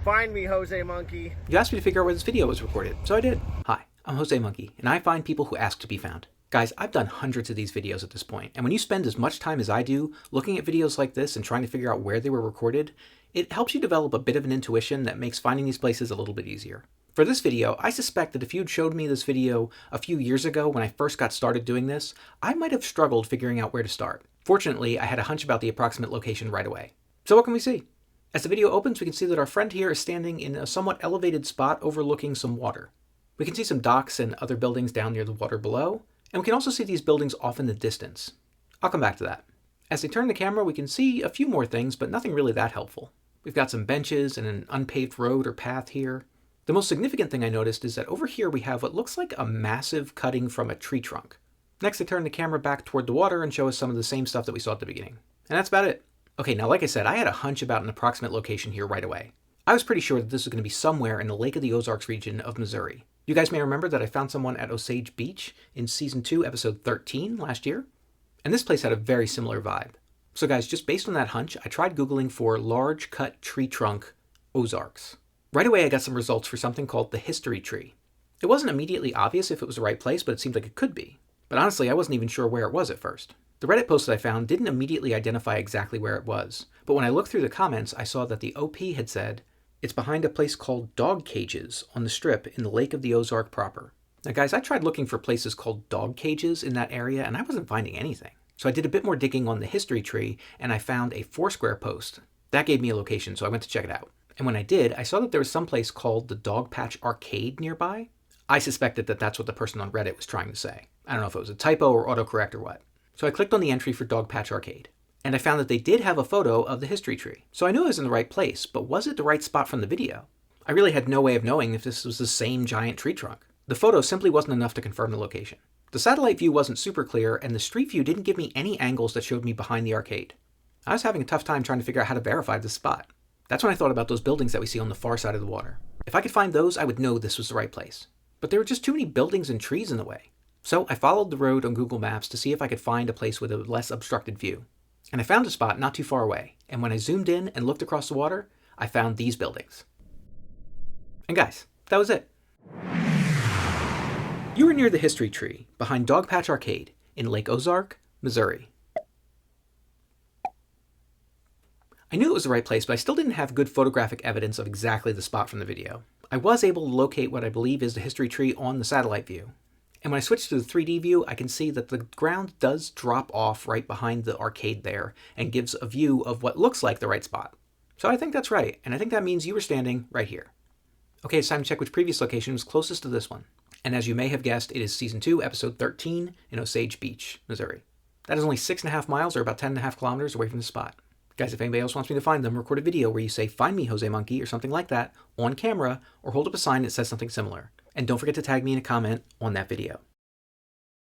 Find me, Jose Monkey. You asked me to figure out where this video was recorded, so I did. Hi, I'm Jose Monkey, and I find people who ask to be found. Guys, I've done hundreds of these videos at this point, and when you spend as much time as I do looking at videos like this and trying to figure out where they were recorded, it helps you develop a bit of an intuition that makes finding these places a little bit easier. For this video, I suspect that if you'd showed me this video a few years ago when I first got started doing this, I might have struggled figuring out where to start. Fortunately, I had a hunch about the approximate location right away. So what can we see? As the video opens, we can see that our friend here is standing in a somewhat elevated spot overlooking some water. We can see some docks and other buildings down near the water below, and we can also see these buildings off in the distance. I'll come back to that. As they turn the camera, we can see a few more things, but nothing really that helpful. We've got some benches and an unpaved road or path here. The most significant thing I noticed is that over here we have what looks like a massive cutting from a tree trunk. Next, they turn the camera back toward the water and show us some of the same stuff that we saw at the beginning. And that's about it. Okay, now like I said, I had a hunch about an approximate location here right away. I was pretty sure that this was going to be somewhere in the Lake of the Ozarks region of Missouri. You guys may remember that I found someone at Osage Beach in Season 2, Episode 13 last year. And this place had a very similar vibe. So guys, just based on that hunch, I tried Googling for large cut tree trunk Ozarks. Right away, I got some results for something called the history tree. It wasn't immediately obvious if it was the right place, but it seemed like it could be. But honestly, I wasn't even sure where it was at first. The Reddit post that I found didn't immediately identify exactly where it was, but when I looked through the comments, I saw that the OP had said, it's behind a place called Dog Cages on the Strip in the Lake of the Ozark proper. Now guys, I tried looking for places called dog cages in that area, and I wasn't finding anything. So I did a bit more digging on the history tree, and I found a Foursquare post. That gave me a location, so I went to check it out. And when I did, I saw that there was some place called the Dogpatch Arcade nearby. I suspected that that's what the person on Reddit was trying to say. I don't know if it was a typo or autocorrect or what. So I clicked on the entry for Dogpatch Arcade, and I found that they did have a photo of the history tree. So I knew I was in the right place, but was it the right spot from the video? I really had no way of knowing if this was the same giant tree trunk. The photo simply wasn't enough to confirm the location. The satellite view wasn't super clear, and the street view didn't give me any angles that showed me behind the arcade. I was having a tough time trying to figure out how to verify this spot. That's when I thought about those buildings that we see on the far side of the water. If I could find those, I would know this was the right place. But there were just too many buildings and trees in the way. So I followed the road on Google Maps to see if I could find a place with a less obstructed view. And I found a spot not too far away, and when I zoomed in and looked across the water, I found these buildings. And guys, that was it. You were near the history tree behind Dogpatch Arcade in Lake Ozark, Missouri. I knew it was the right place, but I still didn't have good photographic evidence of exactly the spot from the video. I was able to locate what I believe is the history tree on the satellite view. And when I switch to the 3D view, I can see that the ground does drop off right behind the arcade there and gives a view of what looks like the right spot. So I think that's right, and I think that means you were standing right here. Okay, it's time to check which previous location was closest to this one. And as you may have guessed, it is Season 2, Episode 13 in Osage Beach, Missouri. That is only 6.5 miles or about 10.5 kilometers away from the spot. Guys, if anybody else wants me to find them, record a video where you say, "Find me, Jose Monkey," or something like that on camera, or hold up a sign that says something similar. And don't forget to tag me in a comment on that video.